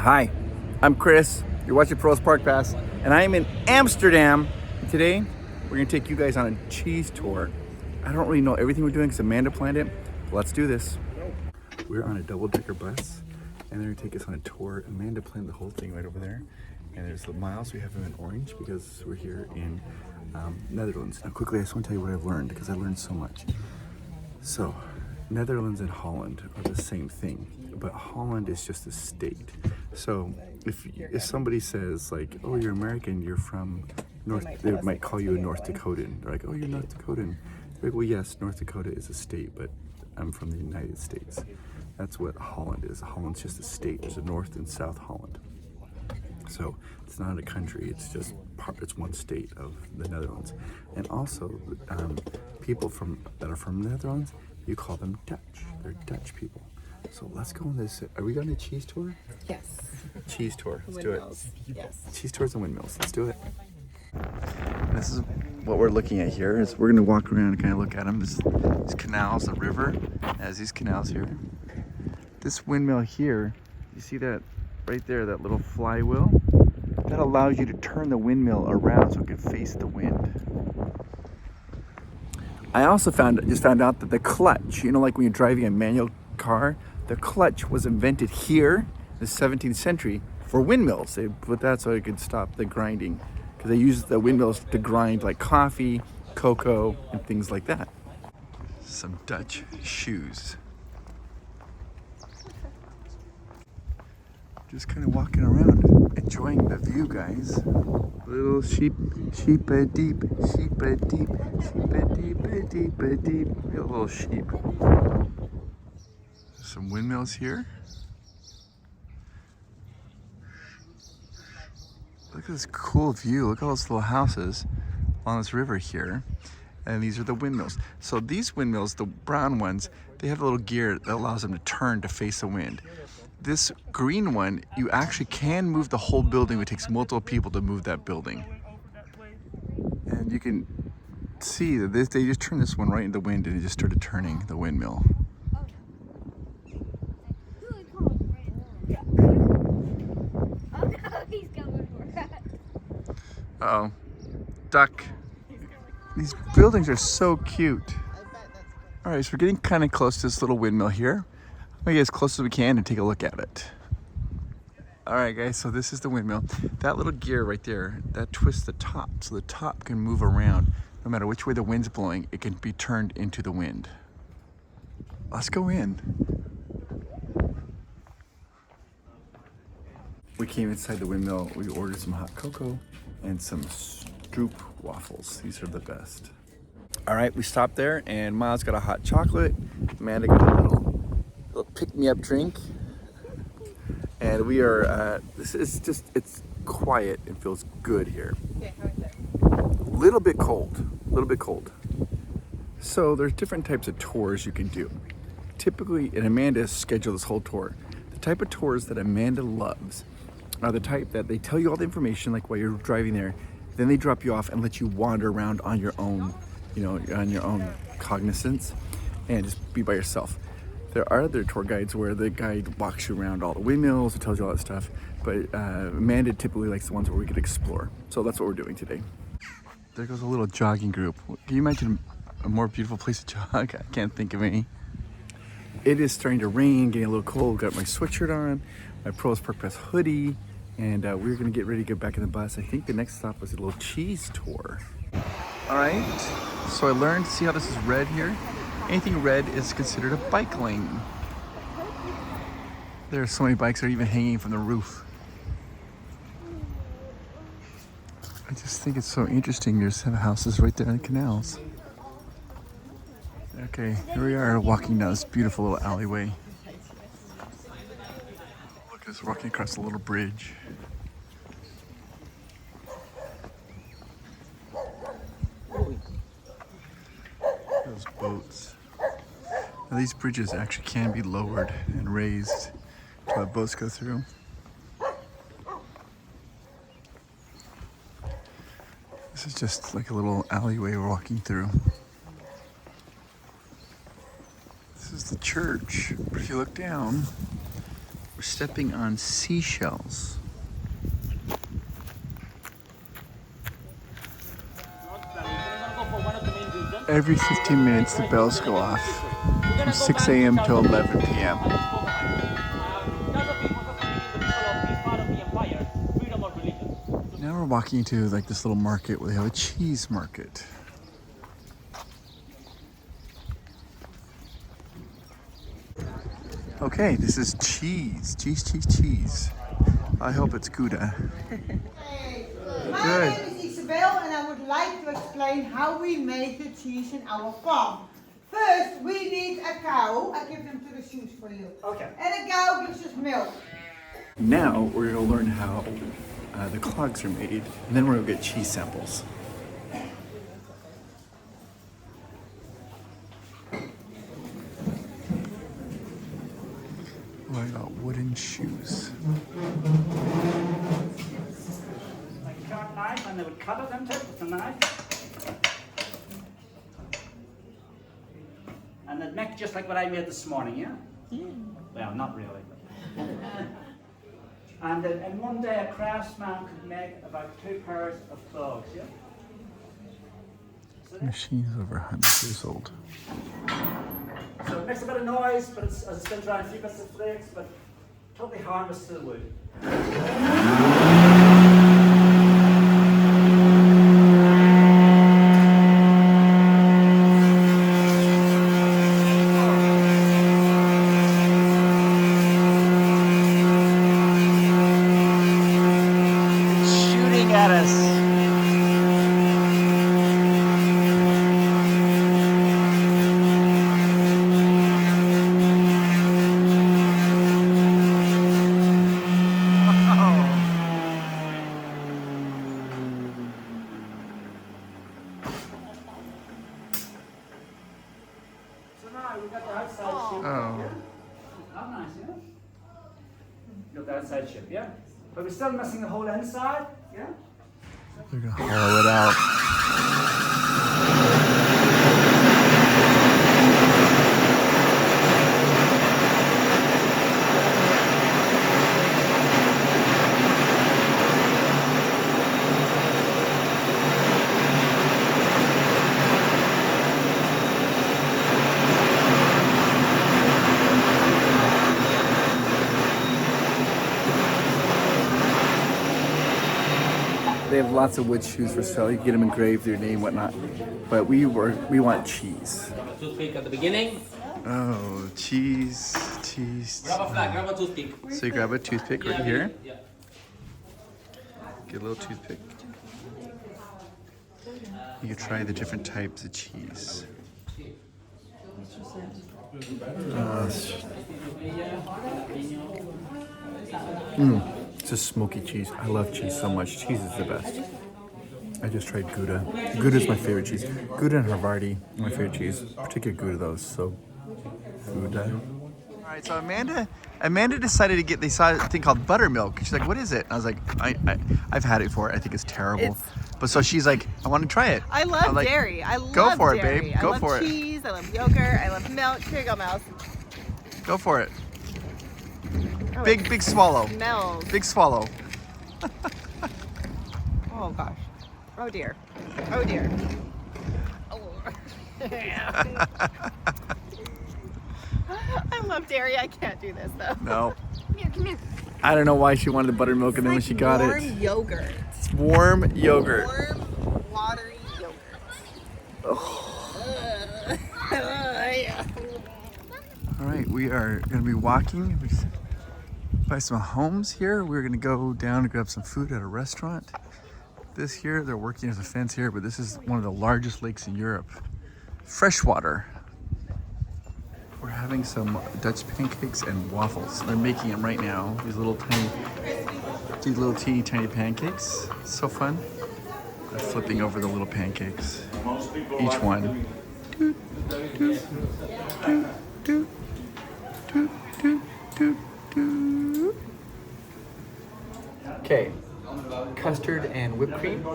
Hi, I'm Chris. You're watching PROVOST Park Pass, and I am in Amsterdam. And today, we're gonna take you guys on a cheese tour. I don't really know everything we're doing because Amanda planned it. But let's do this. We're on a double-decker bus, and they're gonna take us on a tour. Amanda planned the whole thing right over there. And there's the miles. We have them in orange because we're here in Netherlands. Now, quickly, I just want to tell you what I've learned because I learned so much. So, Netherlands and Holland are the same thing, but Holland is just a state. So if somebody says like, oh, you're American, you're from North, they might call you a North Dakotan. They're like, oh, you're North Dakotan. They're like, well, yes, North Dakota is a state, but I'm from the United States. That's what Holland is. Holland's just a state. There's a North and South Holland. So it's not a country, it's just it's one state of the Netherlands. And also, people that are from the Netherlands, you call them Dutch. They're Dutch people. So let's go on this. Are we going on a cheese tour? Yes. Cheese tour. Let's Windmills. do it. Yes. Cheese tours and windmills. Let's do it. This is what we're looking at here. Is we're going to walk around and kind of look at them. These canals, the river has these canals here. This windmill here, you see that right there, that little flywheel? That allows you to turn the windmill around so it can face the wind. I also just found out that the clutch, you know, like when you're driving a manual car, the clutch was invented here in the 17th century for windmills. They put that so it could stop the grinding, because they used the windmills to grind like coffee, cocoa, and things like that. Some Dutch shoes. Just kind of walking around, enjoying the view, guys. Little sheep a deep, sheep a deep, sheep a deep, a deep, a deep. A little sheep. Some windmills here. Look at this cool view. Look at all those little houses on this river here. And these are the windmills. So these windmills, the brown ones, they have a little gear that allows them to turn to face the wind. This green one, you actually can move the whole building. It takes multiple people to move that building. And you can see that they just turned this one right in the wind and it just started turning the windmill. Uh-oh. Duck. These buildings are so cute. All right, so we're getting kind of close to this little windmill here. I'm gonna get as close as we can and take a look at it. All right, guys, so this is the windmill. That little gear right there, that twists the top, so the top can move around. No matter which way the wind's blowing, it can be turned into the wind. Let's go in. We came inside the windmill. We ordered some hot cocoa and some stroop waffles. These are the best. All right, we stopped there, and Miles got a hot chocolate. Amanda got a little pick-me-up drink, and we are this is just, it's quiet and feels good here. Okay, how is it? Little bit cold. So there's different types of tours you can do. Typically, and Amanda scheduled this whole tour, the type of tours that Amanda loves are the type that they tell you all the information like while you're driving there, then they drop you off and let you wander around on your own, you know, on your own cognizance, and just be by yourself. There are other tour guides where the guide walks you around all the windmills and tells you all that stuff, but Amanda typically likes the ones where we could explore. So that's what we're doing today. There goes a little jogging group. Can you imagine a more beautiful place to jog? I can't think of any. It is starting to rain, getting a little cold. Got my sweatshirt on, my PROVOST Park Pass hoodie, and we're gonna get ready to get back in the bus. I think the next stop was a little cheese tour. All right, so I learned, see how this is red here? Anything red is considered a bike lane. There are so many bikes that are even hanging from the roof. I just think it's so interesting. There's some houses right there in the canals. Okay, here we are walking down this beautiful little alleyway. Look at us walking across a little bridge. Those boats. Now these bridges actually can be lowered and raised to let boats go through. This is just like a little alleyway we're walking through. This is the church, but if you look down, we're stepping on seashells. Every 15 minutes the bells go off from 6 a.m. till 11 p.m. Now we're walking into like this little market where they have a cheese market. Okay, this is cheese. Cheese. I hope it's Gouda. My name is Isabel and I would like to explain how we make the cheese in our farm. First, we need a cow. I give them to the shoes for you. Okay. And a cow gives us milk. Now we're going to learn how the clogs are made, and then we're going to get cheese samples. Oh, I got wooden shoes. Like a carrot knife, and they would cut it into it with a knife. And they'd make just like what I made this morning, yeah? Well, not really. And in one day, a craftsman could make about 2 pairs of clogs, yeah? The machine is over 100 years old. So it makes a bit of noise, but it's, as it spins around, a few bits of flakes, but totally harmless to the wood. Outside chip, yeah? But we're still missing the whole inside, yeah? They're gonna hollow it out. They have lots of wood shoes for sale. You can get them engraved, their name, whatnot. But we want cheese. Toothpick at the beginning. Oh, cheese. Grab a flag, grab a toothpick. So you grab a toothpick right here. Yeah. Get a little toothpick. You can try the different types of cheese. It's a smoky cheese. I love cheese so much. Cheese is the best. I just tried Gouda. Gouda is my favorite cheese. Gouda and Havarti, my favorite cheese. Particularly Gouda though. So Gouda. All right. So Amanda decided to get. They saw a thing called buttermilk. She's like, "What is it?" And I was like, "I've had it before. I think it's terrible." But so she's like, "I want to try it." I love dairy. I love Go for dairy. it, babe. Go for it. I love cheese. I love yogurt. I love milk. Here you go, Mouse. Go for it. Oh, Big swallow. Smells. Big swallow. Oh gosh. Oh dear. Oh dear. Oh. I love dairy. I can't do this though. No. Come here. I don't know why she wanted the buttermilk, and then when she got it, warm yogurt. it's warm yogurt. Warm, watery yogurt. All right, we are going to be walking by some homes here. We're going to go down and grab some food at a restaurant. This here, they're working as a fence here, but this is one of the largest lakes in Europe. Freshwater. We're having some Dutch pancakes and waffles. They're making them right now. These little teeny tiny pancakes. So fun. They're flipping over the little pancakes. Each one. Doot, doot, doot, doot, doot, doot, doot, doot. Okay, custard and whipped cream.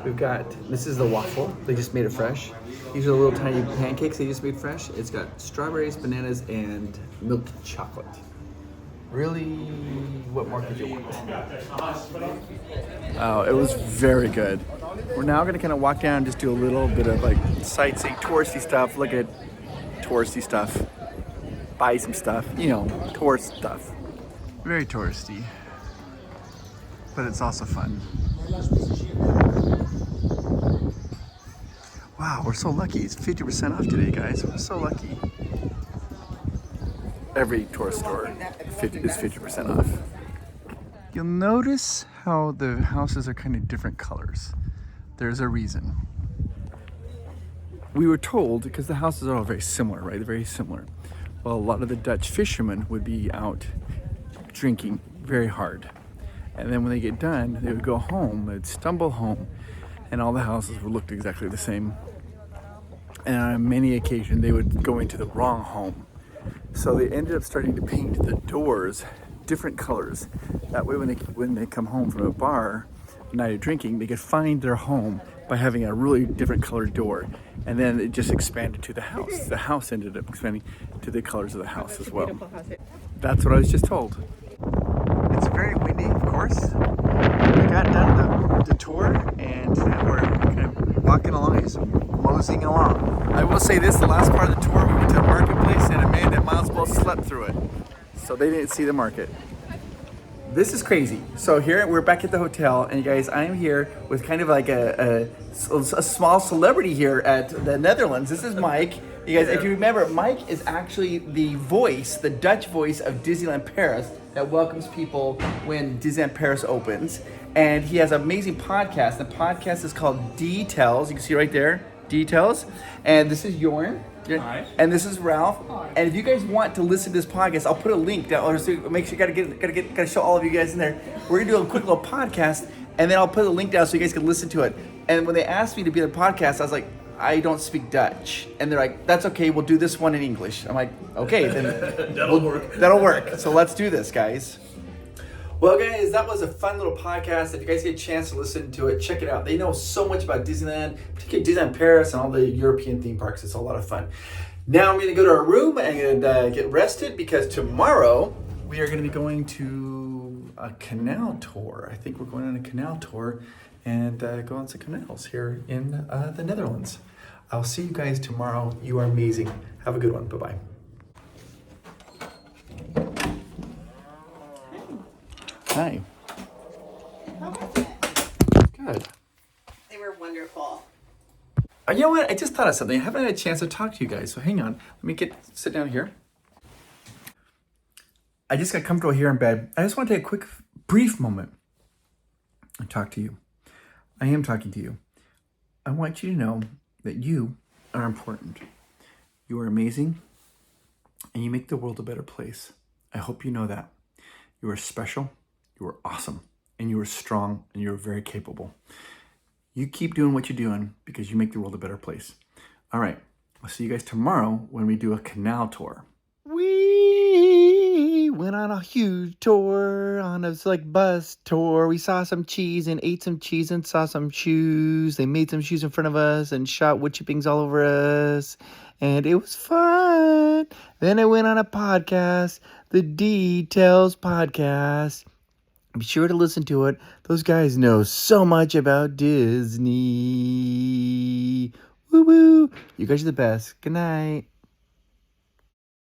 We've got, this is the waffle. They just made it fresh. These are the little tiny pancakes they just made fresh. It's got strawberries, bananas, and milk chocolate. Really? What more could you want? Oh, it was very good. We're now going to kind of walk down and just do a little bit of like sightseeing, touristy stuff. Look at touristy stuff. Buy some stuff. You know, tourist stuff. Very touristy. But it's also fun. Wow, we're so lucky. It's 50% off today, guys. We're so lucky. Every tourist store is 50% off. You'll notice how the houses are kind of different colors. There's a reason. We were told, because the houses are all very similar, right? They're very similar. Well, a lot of the Dutch fishermen would be out drinking very hard. And then when they get done, they would go home, they'd stumble home, and all the houses would look exactly the same. And on many occasions, they would go into the wrong home. So they ended up starting to paint the doors different colors. That way when they come home from a bar, night of drinking, they could find their home by having a really different colored door. And then it just expanded to the house. The house ended up expanding to the colors of the house as well. That's what I was just told. It's very windy, of course. We got done the tour and now we're kind of walking along, just moseying along. I will say this, the last part of the tour, we went to the marketplace and Amanda and Miles both slept through it. So they didn't see the market. This is crazy. So here, we're back at the hotel and you guys, I'm here with kind of like a small celebrity here at the Netherlands. This is Mike. You guys, if you remember, Mike is actually the voice, the Dutch voice of Disneyland Paris that welcomes people when Disneyland Paris opens. And he has an amazing podcast. The podcast is called Details. You can see right there, Details. And this is Jorn. Hi. And this is Ralph. Hi. And if you guys want to listen to this podcast, I'll put a link down. Or so make sure you gotta show all of you guys in there. We're gonna do a quick little podcast, and then I'll put a link down so you guys can listen to it. And when they asked me to be on the podcast, I was like, I don't speak Dutch. And they're like, that's okay, we'll do this one in English. I'm like, okay, then That'll work. That'll work. So let's do this, guys. Well, guys, that was a fun little podcast. If you guys get a chance to listen to it, check it out. They know so much about Disneyland, particularly Disneyland Paris and all the European theme parks. It's a lot of fun. Now I'm going to go to our room and get rested because tomorrow we are going to be going to a canal tour. I think we're going on a canal tour and go on some canals here in the Netherlands. I'll see you guys tomorrow. You are amazing. Have a good one. Bye-bye. Hi. How was it? Good. They were wonderful. You know what? I just thought of something. I haven't had a chance to talk to you guys, so hang on. Let me sit down here. I just got comfortable here in bed. I just want to take a quick, brief moment and talk to you. I am talking to you. I want you to know that you are important. You are amazing, and you make the world a better place. I hope you know that. You are special, you are awesome, and you are strong, and you are very capable. You keep doing what you're doing because you make the world a better place. All right, I'll see you guys tomorrow when we do a canal tour. We went on a huge tour, on a bus tour. We saw some cheese and ate some cheese and saw some shoes. They made some shoes in front of us and shot wood chippings all over us. And it was fun. Then I went on a podcast, the Details podcast. Be sure to listen to it. Those guys know so much about Disney. Woo woo. You guys are the best. Good night.